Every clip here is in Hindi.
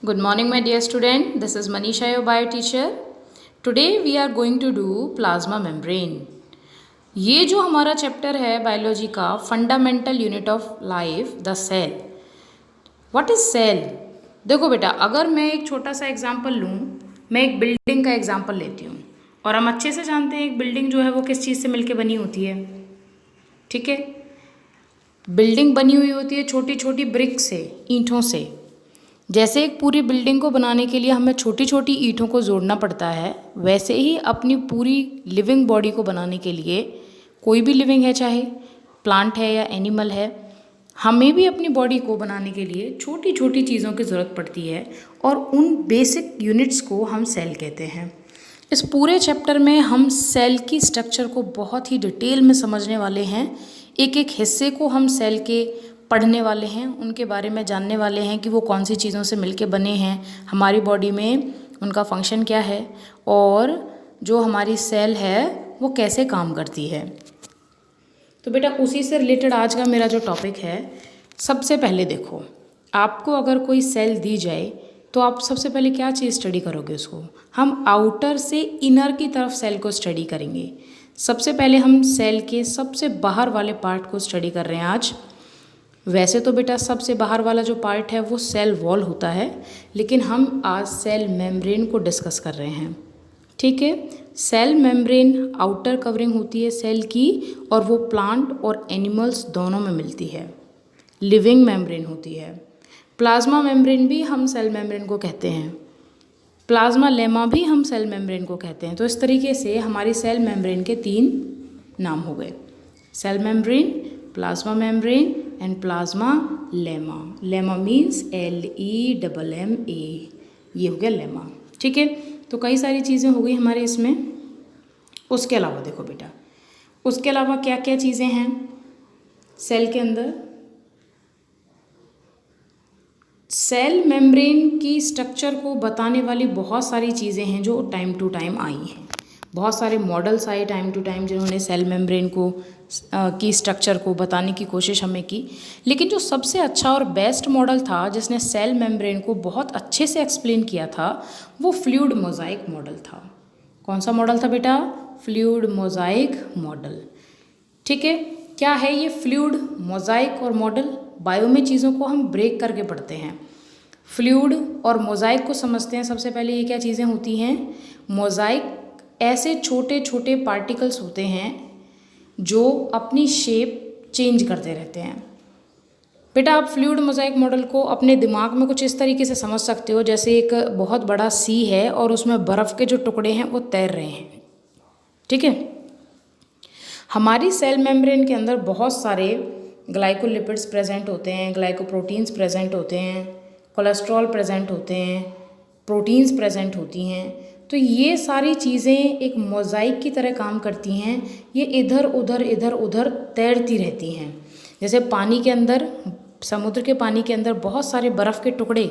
Good morning, my dear student. This is Manisha, your bio teacher. Today we are going to do plasma membrane. ये जो हमारा चैप्टर है बायोलॉजी का fundamental unit of life the cell. What is cell? देखो बेटा, अगर मैं एक छोटा सा एग्जांपल लूँ, मैं एक बिल्डिंग का एग्जांपल लेती हूँ और हम अच्छे से जानते हैं एक बिल्डिंग जो है वो किस चीज़ से मिलके बनी होती है. ठीक है, बिल्डिंग बनी हुई होती है छोटी छोटी ब्रिक से, ईंटों से. जैसे एक पूरी बिल्डिंग को बनाने के लिए हमें छोटी छोटी ईंटों को जोड़ना पड़ता है, वैसे ही अपनी पूरी लिविंग बॉडी को बनाने के लिए, कोई भी लिविंग है चाहे प्लांट है या एनिमल है, हमें भी अपनी बॉडी को बनाने के लिए छोटी छोटी चीज़ों की ज़रूरत पड़ती है और उन बेसिक यूनिट्स को हम सेल कहते हैं. इस पूरे चैप्टर में हम सेल की स्ट्रक्चर को बहुत ही डिटेल में समझने वाले हैं. एक एक हिस्से को हम सेल के पढ़ने वाले हैं, उनके बारे में जानने वाले हैं कि वो कौन सी चीज़ों से मिलके बने हैं, हमारी बॉडी में उनका फंक्शन क्या है और जो हमारी सेल है वो कैसे काम करती है. तो बेटा उसी से रिलेटेड आज का मेरा जो टॉपिक है, सबसे पहले देखो, आपको अगर कोई सेल दी जाए तो आप सबसे पहले क्या चीज़ स्टडी करोगे उसको? हम आउटर से इनर की तरफ सेल को स्टडी करेंगे. सबसे पहले हम सेल के सबसे बाहर वाले पार्ट को स्टडी कर रहे हैं आज. वैसे तो बेटा सबसे बाहर वाला जो पार्ट है वो सेल वॉल होता है, लेकिन हम आज सेल मेम्ब्रेन को डिस्कस कर रहे हैं. ठीक है, सेल मेम्ब्रेन आउटर कवरिंग होती है सेल की और वो प्लांट और एनिमल्स दोनों में मिलती है. लिविंग मेम्ब्रेन होती है. प्लाज्मा मेम्ब्रेन भी हम सेल मेम्ब्रेन को कहते हैं, प्लाज्मा लेमा भी हम सेल मेम्ब्रेन को कहते हैं. तो इस तरीके से हमारी सेल मेम्ब्रेन के 3 नाम हो गए: cell membrane, plasma membrane and plasmalemma. Lemma means LEMMA, ये हो गया लेमा. ठीक है, तो कई सारी चीज़ें हो गई हमारे इसमें. उसके अलावा देखो बेटा, उसके अलावा क्या क्या चीज़ें हैं सेल के अंदर. सेल मेम्ब्रेन की स्ट्रक्चर को बताने वाली बहुत सारी चीज़ें हैं जो टाइम टू टाइम आई हैं. बहुत सारे मॉडल्स आए टाइम टू टाइम जिन्होंने सेल मेम्ब्रेन को की स्ट्रक्चर को बताने की कोशिश हमें की. लेकिन जो सबसे अच्छा और बेस्ट मॉडल था जिसने सेल मेम्ब्रेन को बहुत अच्छे से एक्सप्लेन किया था वो फ्लूइड मोज़ाइक मॉडल था. कौन सा मॉडल था बेटा? Fluid mosaic model. ठीक है, क्या है ये फ्लूइड मोज़ाइक और मॉडल? बायो में चीज़ों को हम ब्रेक करके पढ़ते हैं. फ्लूइड और मोज़ाइक को समझते हैं. सबसे पहले ये क्या चीज़ें होती हैं? मोज़ाइक ऐसे छोटे छोटे पार्टिकल्स होते हैं जो अपनी शेप चेंज करते रहते हैं. बेटा आप फ्लूइड मोज़ाइक मॉडल को अपने दिमाग में कुछ इस तरीके से समझ सकते हो, जैसे एक बहुत बड़ा सी है और उसमें बर्फ़ के जो टुकड़े हैं वो तैर रहे हैं. ठीक है, हमारी सेल मेम्ब्रेन के अंदर बहुत सारे ग्लाइकोलिपिड्स प्रेजेंट होते हैं, ग्लाइकोप्रोटीन्स प्रेजेंट होते हैं, कोलेस्ट्रॉल प्रेजेंट होते हैं, प्रोटीन्स प्रेजेंट होती हैं. तो ये सारी चीज़ें एक मोज़ाइक की तरह काम करती हैं. ये इधर उधर तैरती रहती हैं. जैसे पानी के अंदर, समुद्र के पानी के अंदर बहुत सारे बर्फ़ के टुकड़े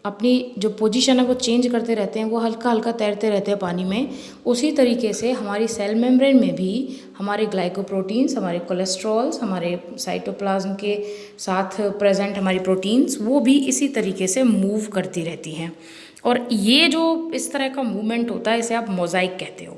अपनी जो पोजीशन है वो चेंज करते रहते हैं, वो हल्का हल्का तैरते रहते हैं पानी में. उसी तरीके से हमारी सेल मेम्ब्रेन में भी हमारे ग्लाइकोप्रोटीन्स, हमारे कोलेस्ट्रॉल्स, हमारे साइटोप्लाज्म के साथ प्रेजेंट हमारी प्रोटीन्स, वो भी इसी तरीके से मूव करती रहती हैं. और ये जो इस तरह का मूवमेंट होता है इसे आप मोज़ाइक कहते हो.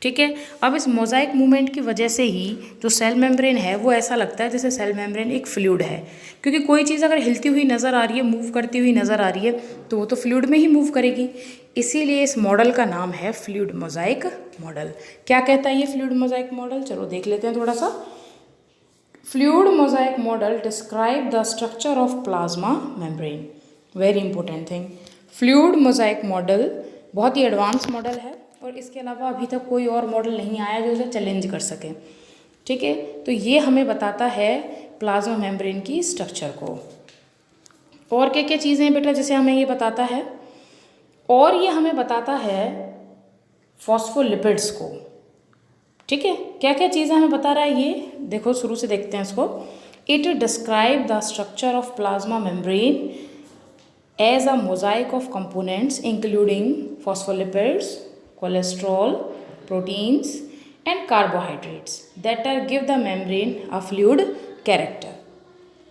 ठीक है, अब इस मोज़ाइक मूवमेंट की वजह से ही जो सेल मेम्ब्रेन है वो ऐसा लगता है जैसे सेल मेम्ब्रेन एक फ्लूइड है. क्योंकि कोई चीज़ अगर हिलती हुई नज़र आ रही है, मूव करती हुई नज़र आ रही है, तो वो तो फ्लूइड में ही मूव करेगी. इसीलिए इस मॉडल का नाम है फ्लूइड मोज़ाइक मॉडल. क्या कहता है ये फ्लूइड मोज़ाइक मॉडल? चलो देख लेते हैं थोड़ा सा. Fluid mosaic model describe the structure of plasma membrane. Very important thing. Fluid mosaic model बहुत ही एडवांस मॉडल है और इसके अलावा अभी तक कोई और मॉडल नहीं आया जो उसे चैलेंज कर सके. ठीक है, तो ये हमें बताता है प्लाज्मा मेम्ब्रेन की स्ट्रक्चर को. और क्या क्या चीज़ें हैं बेटा जैसे हमें ये बताता है? और ये हमें बताता है फॉस्फोलिपिड्स को. ठीक है, क्या क्या चीज़ें हमें बता रहा है ये देखो, शुरू से देखते हैं इसको. It describe the structure of plasma membrane as a mosaic of components including phospholipids, cholesterol, proteins and carbohydrates that are give the membrane a fluid character.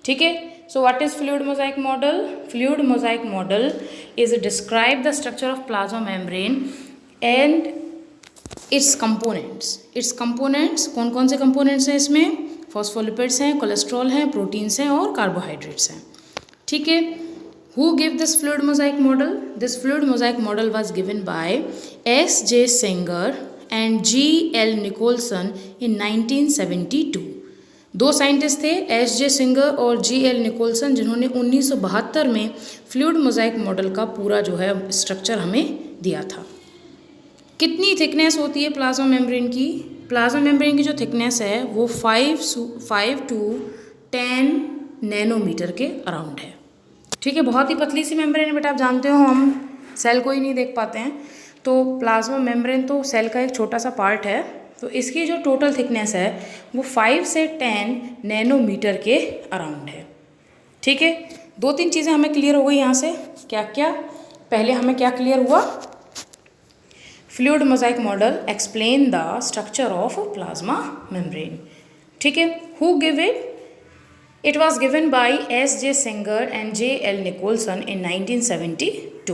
ठीक है, So what is fluid mosaic model? Fluid mosaic model is describe the structure of plasma membrane and its components. Its components कौन कौन से components हैं इसमें? फॉस्फोलिपिड्स हैं, कोलेस्ट्रॉल हैं, प्रोटीन्स हैं और कार्बोहाइड्रेट्स हैं. ठीक है. Who gave this fluid mosaic model? This fluid mosaic model was given by S.J. Singer and G.L. Nicholson in 1972. दो साइंटिस्ट थे, S.J. सिंगर और G.L. निकोलसन, जिन्होंने 1972 में फ्लूइड मोज़ाइक मॉडल का पूरा जो है स्ट्रक्चर हमें दिया था. कितनी थिकनेस होती है प्लाज्मा मेम्ब्रेन की? प्लाज्मा मेम्ब्रेन की जो थिकनेस है वो 5 to 10 नैनोमीटर के अराउंड है. ठीक है. बहुत ही पतली सी मेम्ब्रेन है बेटा. आप जानते हो हम सेल को ही नहीं देख पाते हैं, तो प्लाज्मा मेम्ब्रेन तो सेल का एक छोटा सा पार्ट है. तो इसकी जो टोटल थिकनेस है वो 5 से 10 नैनोमीटर के अराउंड है. ठीक है. दो तीन चीज़ें हमें क्लियर हो गई यहाँ से. क्या क्या? पहले हमें क्या क्लियर हुआ? Fluid mosaic model explain the structure of plasma membrane. ठीक है. Who give it? It was given by S.J. Singer and J.L. Nicholson in 1972.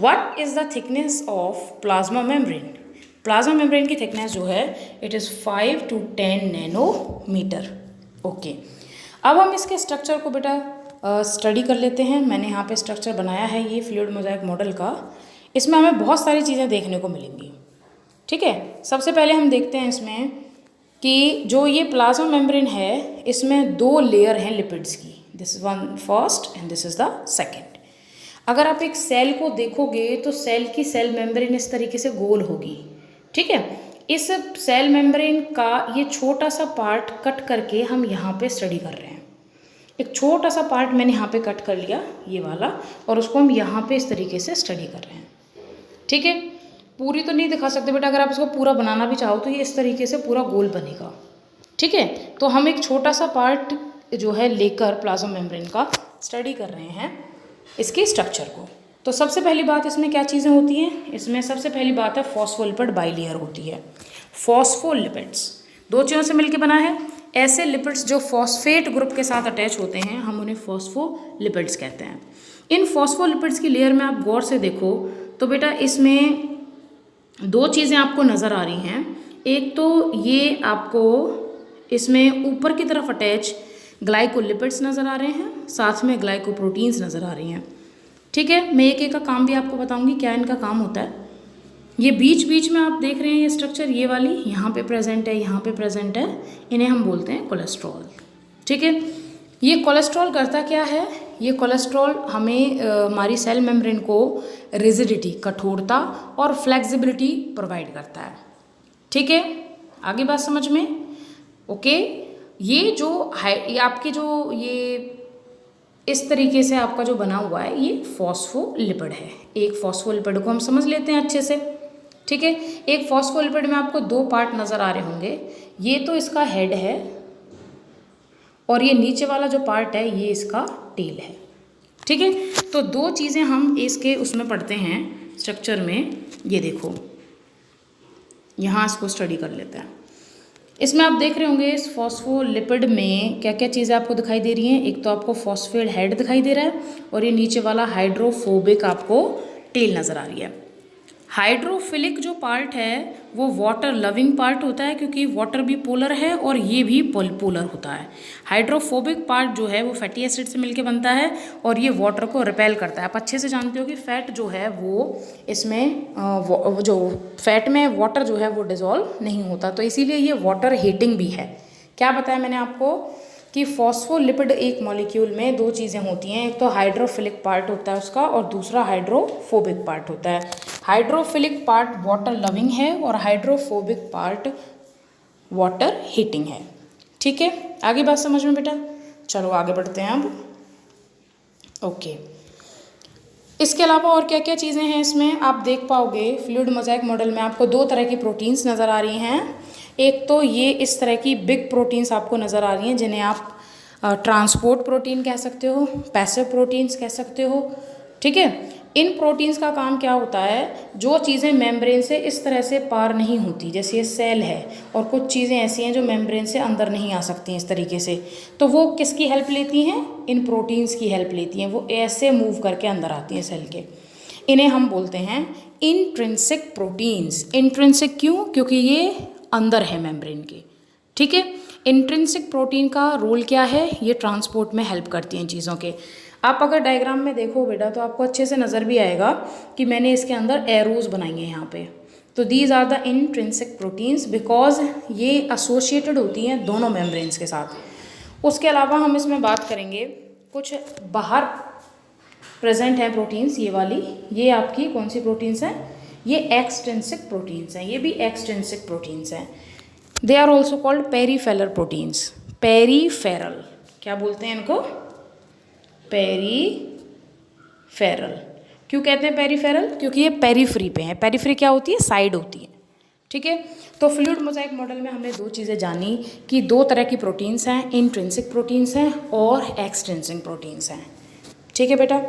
What is the thickness of plasma membrane? Plasma membrane की thickness जो है it is 5 to 10 nanometre. Okay. अब हम इसके स्ट्रक्चर को बेटा स्टडी कर लेते हैं. मैंने यहाँ पे स्ट्रक्चर बनाया है ये फ्लूइड मोज़ाइक मॉडल का. इसमें हमें बहुत सारी चीज़ें देखने को मिलेंगी. ठीक है. सबसे पहले हम देखते हैं इसमें कि जो ये प्लाज्मा मेम्ब्रेन है इसमें दो लेयर हैं लिपिड्स की. This is one first and this is the second. अगर आप एक सेल को देखोगे तो सेल की सेल मेम्ब्रेन इस तरीके से गोल होगी. ठीक है. इस सेल मेम्ब्रेन का ये छोटा सा पार्ट कट करके हम यहाँ पे स्टडी कर रहे हैं. एक छोटा सा पार्ट मैंने यहाँ पे कट कर लिया ये वाला, और उसको हम यहाँ पे इस तरीके से स्टडी कर रहे हैं. ठीक है. पूरी तो नहीं दिखा सकते बेटा. अगर आप इसको पूरा बनाना भी चाहो तो ये इस तरीके से पूरा गोल बनेगा. ठीक है. तो हम एक छोटा सा पार्ट जो है लेकर प्लाज्मा मेम्ब्रेन का स्टडी कर रहे हैं इसके स्ट्रक्चर को. तो सबसे पहली बात इसमें क्या चीज़ें होती हैं? इसमें सबसे पहली बात है फॉस्फोलिपिड बाइलेयर होती है. फॉस्फोलिपिड्स दो चीज़ों से मिलकर बना है. ऐसे लिपिड्स जो फॉस्फेट ग्रुप के साथ अटैच होते हैं हम उन्हें फॉस्फोलिपिड्स कहते हैं. इन फॉस्फोलिपिड्स की लेयर में आप गौर से देखो तो बेटा इसमें दो चीज़ें आपको नज़र आ रही हैं. एक तो ये आपको इसमें ऊपर की तरफ अटैच ग्लाइकोलिपिड्स नज़र आ रहे हैं, साथ में ग्लाइकोप्रोटीन्स नज़र आ रही हैं. ठीक है. मैं एक एक का काम भी आपको बताऊंगी क्या इनका काम होता है. ये बीच बीच में आप देख रहे हैं ये स्ट्रक्चर, ये वाली यहाँ पे प्रेजेंट है, यहाँ पे प्रेजेंट है. इन्हें हम बोलते हैं कोलेस्ट्रॉल. ठीक है. ये कोलेस्ट्रॉल करता क्या है? ये कोलेस्ट्रॉल हमें हमारी सेल मेम्ब्रेन को रिजिडिटी, कठोरता और फ्लेक्सिबिलिटी प्रोवाइड करता है. ठीक है. आगे बात समझ में? ओके. ये जो ये आपके जो ये इस तरीके से आपका जो बना हुआ है ये फॉस्फोलिपिड है. एक फॉस्फोलिपिड को हम समझ लेते हैं अच्छे से. ठीक है. एक फॉस्फोलिपिड में आपको दो पार्ट नज़र आ रहे होंगे. ये तो इसका हेड है और ये नीचे वाला जो पार्ट है ये इसका टेल है. ठीक है. तो दो चीज़ें हम इसके उसमें पढ़ते हैं स्ट्रक्चर में. ये देखो यहाँ इसको स्टडी कर लेते हैं. इसमें आप देख रहे होंगे इस फॉस्फोलिपिड में क्या क्या चीज़ें आपको दिखाई दे रही हैं. एक तो आपको फॉस्फेट हेड दिखाई दे रहा है और ये नीचे वाला हाइड्रोफोबिक आपको टेल नज़र आ रही है. हाइड्रोफिलिक जो पार्ट है वो वाटर लविंग पार्ट होता है क्योंकि वाटर भी पोलर है और ये भी पोलर होता है. हाइड्रोफोबिक पार्ट जो है वो फैटी एसिड से मिलके बनता है और ये वाटर को रिपेल करता है. आप अच्छे से जानते हो कि फैट जो है वो इसमें जो फैट में वाटर जो है वो डिज़ोल्व नहीं होता, तो इसीलिए ये वाटर हीटिंग भी है. क्या बताया मैंने आपको कि फॉस्फोलिपिड एक मॉलिक्यूल में दो चीज़ें होती हैं. एक तो हाइड्रोफिलिक पार्ट होता है उसका और दूसरा हाइड्रोफोबिक पार्ट होता है. हाइड्रोफिलिक पार्ट वाटर लविंग है और हाइड्रोफोबिक पार्ट वाटर हीटिंग है. ठीक है. आगे बात समझ में बेटा? चलो आगे बढ़ते हैं अब. ओके. इसके अलावा और क्या क्या चीज़ें हैं इसमें आप देख पाओगे. फ्लूइड मोज़ाइक मॉडल में आपको दो तरह की प्रोटीन्स नज़र आ रही हैं. एक तो ये इस तरह की बिग प्रोटीन्स आपको नज़र आ रही हैं जिन्हें आप ट्रांसपोर्ट प्रोटीन कह सकते हो, पैसिव प्रोटीन्स कह सकते हो. ठीक है. इन प्रोटीन्स का काम क्या होता है, जो चीज़ें मेम्ब्रेन से इस तरह से पार नहीं होती, जैसे ये सेल है और कुछ चीज़ें ऐसी हैं जो मेम्ब्रेन से अंदर नहीं आ सकती हैं इस तरीके से, तो वो किसकी हेल्प लेती हैं, इन प्रोटीन्स की हेल्प लेती हैं, वो ऐसे मूव करके अंदर आती हैं सेल के। इन्हें हम बोलते हैं इंट्रिंसिक प्रोटीन्स। इंट्रिंसिक क्यों, क्योंकि ये अंदर है मेम्ब्रेन के, ठीक है। इंट्रिंसिक प्रोटीन का रोल क्या है, ये ट्रांसपोर्ट में हेल्प करती हैं चीज़ों के। आप अगर डायग्राम में देखो बेटा तो आपको अच्छे से नज़र भी आएगा कि मैंने इसके अंदर एरोज बनाई हैं यहाँ पे। तो these are the intrinsic proteins because ये एसोसिएटेड होती हैं दोनों मेम्ब्रेन्स के साथ। उसके अलावा हम इसमें बात करेंगे कुछ बाहर प्रेजेंट हैं प्रोटीन्स, ये वाली, ये आपकी कौन सी प्रोटीन्स हैं, ये एक्सट्रिंसिक प्रोटीन्स हैं, ये भी एक्सट्रिंसिक प्रोटीन्स हैं। They are also called peripheral proteins. Peripheral, क्या बोलते हैं इनको, पेरीफेरल। क्यों कहते हैं पेरीफेरल, क्योंकि ये पेरीफ्री पे हैं। पेरीफ्री क्या होती है, साइड होती है, ठीक है। तो फ्लूइड मोज़ाइक मॉडल में हमने दो चीज़ें जानी कि दो तरह की प्रोटीन्स हैं, इंट्रिंसिक प्रोटीन्स हैं और एक्सट्रिंसिक प्रोटीन्स हैं, ठीक है बेटा।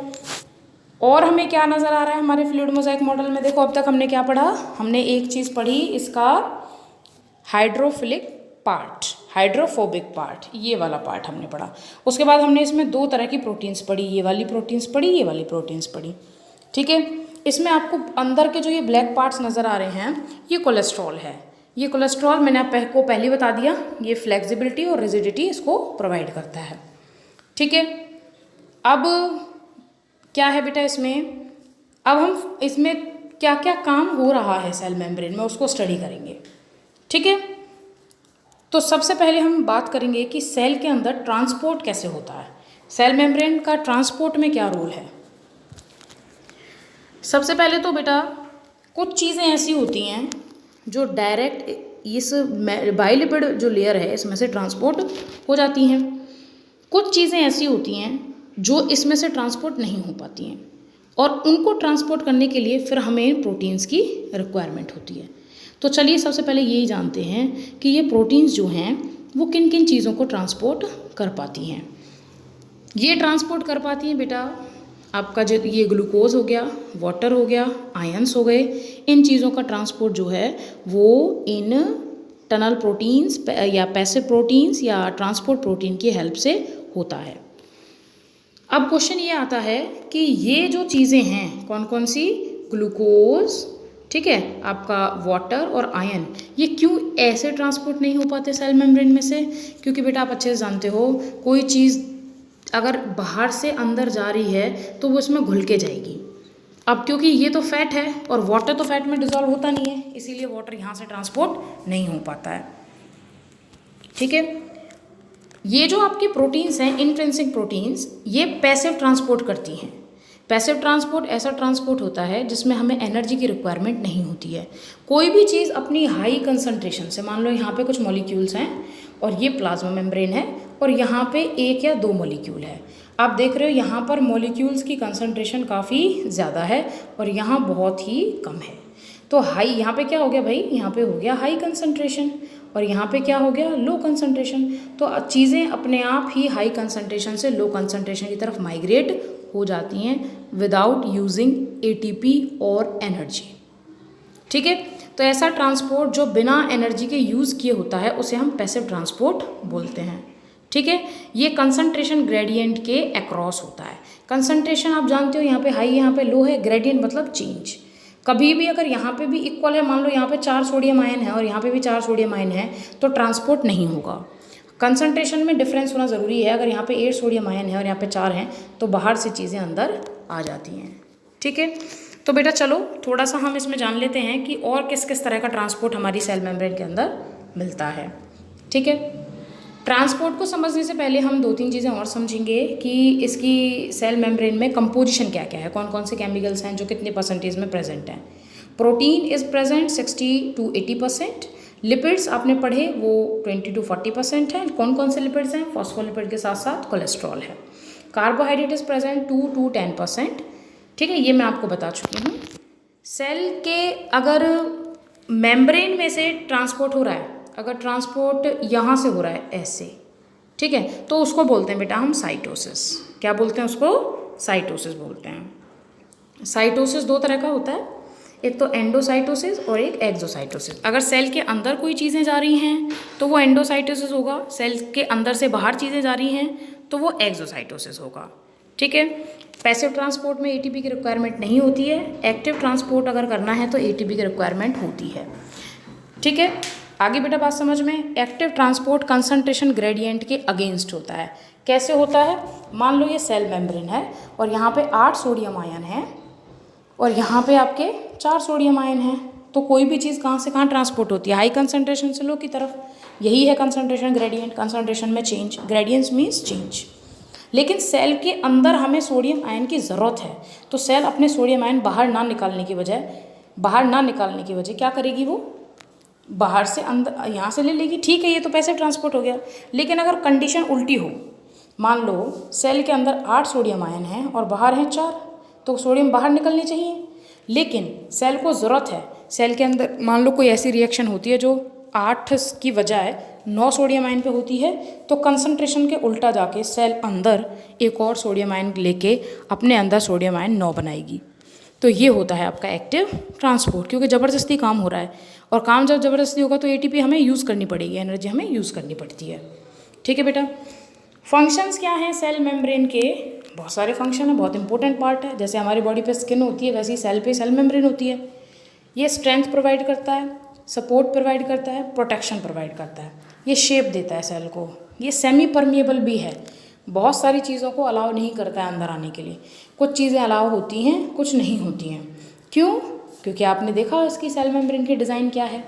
और हमें क्या नज़र आ रहा है हमारे फ्लूइड मोज़ाइक मॉडल में, देखो अब तक हमने क्या पढ़ा, हमने एक चीज़ पढ़ी इसका हाइड्रोफिलिक पार्ट, हाइड्रोफोबिक पार्ट, ये वाला पार्ट हमने पढ़ा। उसके बाद हमने इसमें दो तरह की प्रोटीन्स पढ़ी, ये वाली प्रोटीन्स पढ़ी, ये वाली प्रोटीन्स पढ़ी, ठीक है। इसमें आपको अंदर के जो ये ब्लैक पार्ट्स नज़र आ रहे हैं, ये कोलेस्ट्रॉल है। ये कोलेस्ट्रॉल मैंने आपको पहले बता दिया, ये फ्लेक्सिबिलिटी और रिजिडिटी इसको प्रोवाइड करता है, ठीक है। अब क्या है बेटा इसमें, अब हम इसमें क्या क्या काम हो रहा है सेल मेम्ब्रेन में उसको स्टडी करेंगे, ठीक है। तो सबसे पहले हम बात करेंगे कि सेल के अंदर ट्रांसपोर्ट कैसे होता है, सेल मेम्ब्रेन का ट्रांसपोर्ट में क्या रोल है। सबसे पहले तो बेटा कुछ चीज़ें ऐसी होती हैं जो डायरेक्ट इस बाइलिपिड जो लेयर है इसमें से ट्रांसपोर्ट हो जाती हैं, कुछ चीज़ें ऐसी होती हैं जो इसमें से ट्रांसपोर्ट नहीं हो पाती हैं, और उनको ट्रांसपोर्ट करने के लिए फिर हमें प्रोटीन्स की रिक्वायरमेंट होती है। तो चलिए सबसे पहले यही जानते हैं कि ये प्रोटीन्स जो हैं वो किन किन चीज़ों को ट्रांसपोर्ट कर पाती हैं। ये ट्रांसपोर्ट कर पाती हैं बेटा आपका जो ये ग्लूकोज हो गया, वाटर हो गया, आयंस हो गए, इन चीज़ों का ट्रांसपोर्ट जो है वो इन टनल प्रोटीन्स या पैसिव प्रोटीन्स या ट्रांसपोर्ट प्रोटीन की हेल्प से होता है। अब क्वेश्चन ये आता है कि ये जो चीज़ें हैं कौन कौन सी, ग्लूकोज, ठीक है, आपका वाटर और आयन, ये क्यों ऐसे ट्रांसपोर्ट नहीं हो पाते सेल मेम्ब्रेन में से, क्योंकि बेटा आप अच्छे से जानते हो कोई चीज़ अगर बाहर से अंदर जा रही है तो वो इसमें घुल के जाएगी। अब क्योंकि ये तो फैट है और वाटर तो फैट में डिज़ोल्व होता नहीं है, इसीलिए वाटर यहाँ से ट्रांसपोर्ट नहीं हो पाता है, ठीक है। ये जो आपकी प्रोटीन्स हैं इंट्रिंसिक प्रोटीन्स, ये पैसिव ट्रांसपोर्ट करती हैं। पैसिव ट्रांसपोर्ट ऐसा ट्रांसपोर्ट होता है जिसमें हमें एनर्जी की रिक्वायरमेंट नहीं होती है। कोई भी चीज़ अपनी हाई कंसंट्रेशन से, मान लो यहाँ पे कुछ मॉलिक्यूल्स हैं और ये प्लाज्मा मेम्ब्रेन है और यहाँ पे एक या दो मॉलिक्यूल है, आप देख रहे हो यहाँ पर मॉलिक्यूल्स की कंसंट्रेशन काफ़ी ज़्यादा है और यहाँ बहुत ही कम है। तो हाई यहाँ पे क्या हो गया भाई, यहाँ पे हो गया हाई कंसंट्रेशन और यहाँ पे क्या हो गया, लो कंसंट्रेशन। तो चीज़ें अपने आप ही हाई कंसंट्रेशन से लो कंसंट्रेशन की तरफ माइग्रेट हो जाती हैं विदाउट यूजिंग एटीपी और एनर्जी, ठीक है। तो ऐसा ट्रांसपोर्ट जो बिना एनर्जी के यूज़ किए होता है उसे हम पैसिव ट्रांसपोर्ट बोलते हैं, ठीक है। ये कंसंट्रेशन ग्रेडियंट के अक्रॉस होता है। कंसंट्रेशन आप जानते हो यहाँ पे हाई, यहाँ पे लो है, ग्रेडियंट मतलब चेंज। कभी भी अगर यहाँ पे भी इक्वल है, मान लो यहाँ पे 4 सोडियम आयन है और यहाँ पे भी 4 सोडियम आयन है, तो ट्रांसपोर्ट नहीं होगा। कंसंट्रेशन में डिफरेंस होना ज़रूरी है। अगर यहाँ पे 8 सोडियम आयन है और यहाँ पे 4 हैं तो बाहर से चीज़ें अंदर आ जाती हैं, ठीक है। तो बेटा चलो थोड़ा सा हम इसमें जान लेते हैं कि और किस किस तरह का ट्रांसपोर्ट हमारी सेल मेम्ब्रेन के अंदर मिलता है, ठीक है। ट्रांसपोर्ट को समझने से पहले हम 2-3 चीज़ें और समझेंगे कि इसकी सेल मेम्ब्रेन में कंपोजिशन क्या क्या है, कौन कौन से केमिकल्स हैं जो कितने परसेंटेज में प्रेजेंट हैं। Protein is present 60 to 80%। Lipids आपने पढ़े वो 20 to 40% है। कौन कौन से लिपिड्स हैं, फॉस्फोलिपिड के साथ साथ कोलेस्ट्रॉल है। कार्बोहाइड्रेट इज़ प्रेजेंट 2 to 10%, ठीक है, ये मैं आपको बता चुकी हूँ। सेल के अगर मेम्ब्रेन में से ट्रांसपोर्ट हो रहा है, अगर ट्रांसपोर्ट यहाँ से हो रहा है ऐसे, ठीक है, तो उसको बोलते हैं बेटा हम साइटोसिस। क्या बोलते हैं उसको, साइटोसिस बोलते हैं। साइटोसिस दो तरह का होता है, एक तो एंडोसाइटोसिस और एक एक्सोसाइटोसिस। अगर सेल के अंदर कोई चीज़ें जा रही हैं तो वो एंडोसाइटोसिस होगा, सेल के अंदर से बाहर चीज़ें जा रही हैं तो वो एक्सोसाइटोसिस होगा। ठीक है। पैसिव ट्रांसपोर्ट में एटीपी की रिक्वायरमेंट नहीं होती है, एक्टिव ट्रांसपोर्ट अगर करना है तो एटीपी की रिक्वायरमेंट होती है। ठीक है, आगे बेटा बात समझ में। एक्टिव ट्रांसपोर्ट कंसंट्रेशन ग्रेडियंट के अगेंस्ट होता है। कैसे होता है? मान लो ये सेल मेम्ब्रेन है और यहाँ पे 8 सोडियम आयन है और यहाँ पे आपके 4 सोडियम आयन हैं, तो कोई भी चीज़ कहाँ से कहाँ ट्रांसपोर्ट होती है? हाई कंसंट्रेशन से लो की तरफ। यही है कंसंट्रेशन ग्रेडियंट। कंसंट्रेशन में चेंज, ग्रेडियंट्स मीन्स चेंज। लेकिन सेल के अंदर हमें सोडियम आयन की ज़रूरत है, तो सेल अपने सोडियम आयन बाहर ना निकालने की वजह क्या करेगी? वो बाहर से अंदर यहाँ से ले लेगी। ठीक है, ये तो पैसिव ट्रांसपोर्ट हो गया। लेकिन अगर कंडीशन उल्टी हो, मान लो सेल के अंदर 8 सोडियम आयन हैं और बाहर हैं 4, तो सोडियम बाहर निकलनी चाहिए। लेकिन सेल को ज़रूरत है, सेल के अंदर मान लो कोई ऐसी रिएक्शन होती है जो 8 की बजाय 9 सोडियम आयन पे होती है, तो कंसंट्रेशन के उल्टा जाके सेल अंदर एक और सोडियम आयन लेके अपने अंदर सोडियम आयन 9 बनाएगी। तो ये होता है आपका एक्टिव ट्रांसपोर्ट, क्योंकि ज़बरदस्ती काम हो रहा है, और काम जब ज़बरदस्ती होगा तो एटीपी हमें यूज़ करनी पड़ेगी, एनर्जी हमें यूज़ करनी पड़ती है। ठीक है बेटा। फंक्शंस क्या हैं सेल मेम्ब्रेन के? बहुत सारे फंक्शन है, बहुत इंपॉर्टेंट पार्ट है। जैसे हमारी बॉडी पे स्किन होती है, वैसे ही सेल पे सेल मेम्ब्रेन होती है। ये स्ट्रेंथ प्रोवाइड करता है, सपोर्ट प्रोवाइड करता है, प्रोटेक्शन प्रोवाइड करता है, ये शेप देता है सेल को। ये सेमी परमिएबल भी है, बहुत सारी चीज़ों को अलाउ नहीं करता है अंदर आने के लिए। कुछ चीज़ें अलाउ होती हैं, कुछ नहीं होती हैं। क्यों? क्योंकि आपने देखा इसकी सेल मेम्ब्रेन की डिज़ाइन क्या है।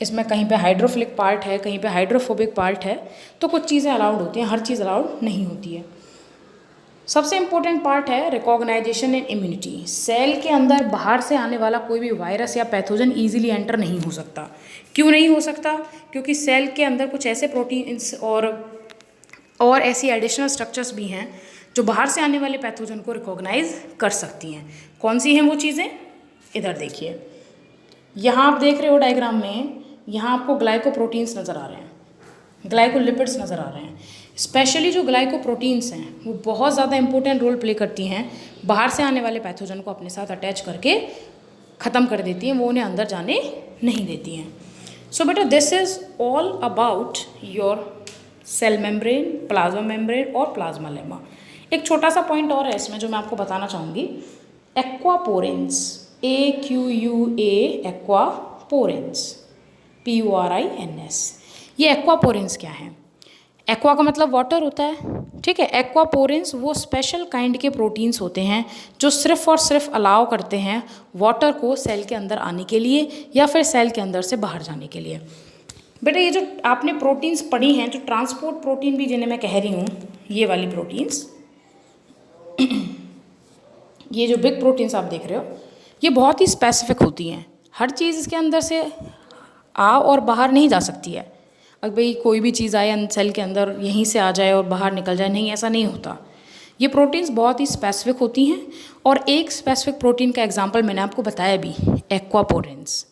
इसमें कहीं पे हाइड्रोफिलिक पार्ट है, कहीं पे हाइड्रोफोबिक पार्ट है, तो कुछ चीज़ें अलाउड होती हैं, हर चीज़ अलाउड नहीं होती है। सबसे इम्पोर्टेंट पार्ट है रिकॉग्नाइजेशन एंड इम्यूनिटी। सेल के अंदर बाहर से आने वाला कोई भी वायरस या पैथोजन ईजिली एंटर नहीं हो सकता। क्यों नहीं हो सकता? क्योंकि सेल के अंदर कुछ ऐसे प्रोटीन्स और ऐसी एडिशनल स्ट्रक्चर्स भी हैं जो बाहर से आने वाले पैथोजन को रिकॉग्नाइज कर सकती हैं। कौन सी हैं वो चीज़ें? इधर देखिए, यहाँ आप देख रहे हो डायग्राम में, यहाँ आपको ग्लाइकोप्रोटीन्स नज़र आ रहे हैं, ग्लाइकोलिपिड्स नज़र आ रहे हैं। स्पेशली जो ग्लाइकोप्रोटीन्स हैं वो बहुत ज़्यादा इंपॉर्टेंट रोल प्ले करती हैं, बाहर से आने वाले पैथोजन को अपने साथ अटैच करके ख़त्म कर देती हैं, वो उन्हें अंदर जाने नहीं देती हैं। सो बेटा this is all about your cell membrane, plasma membrane और प्लाज्मा लेमा। एक छोटा सा पॉइंट और है इसमें जो मैं आपको बताना चाहूँगी। एक्वापोरेंस, AQUA, एक्वापोरेंस, PURINS। ये एक्वापोरेंस क्या है? एक्वा का मतलब वाटर होता है, ठीक है। एक्वापोरेंस वो स्पेशल काइंड के प्रोटीन्स होते हैं जो सिर्फ और सिर्फ अलाउ करते हैं वाटर को सेल के अंदर आने के लिए या फिर सेल के अंदर से बाहर जाने के लिए। बेटा ये जो आपने प्रोटीन्स पढ़ी हैं, जो ट्रांसपोर्ट प्रोटीन भी जिन्हें मैं कह रही हूँ, ये वाली प्रोटीन्स, ये जो बिग प्रोटीन्स आप देख रहे हो, ये बहुत ही स्पेसिफिक होती हैं। हर चीज़ इसके अंदर से आ और बाहर नहीं जा सकती है। अब भाई कोई भी चीज़ आए सेल के अंदर यहीं से आ जाए और बाहर निकल जाए, नहीं, ऐसा नहीं होता। ये प्रोटीन्स बहुत ही स्पेसिफिक होती हैं, और एक स्पेसिफिक प्रोटीन का एग्जांपल मैंने आपको बताया भी, एक्वापोरेंस।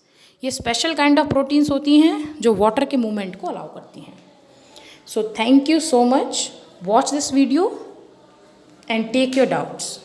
ये स्पेशल काइंड ऑफ प्रोटीन्स होती हैं जो वाटर के मूवमेंट को अलाउ करती हैं। So thank you so much, watch this video and take your doubts.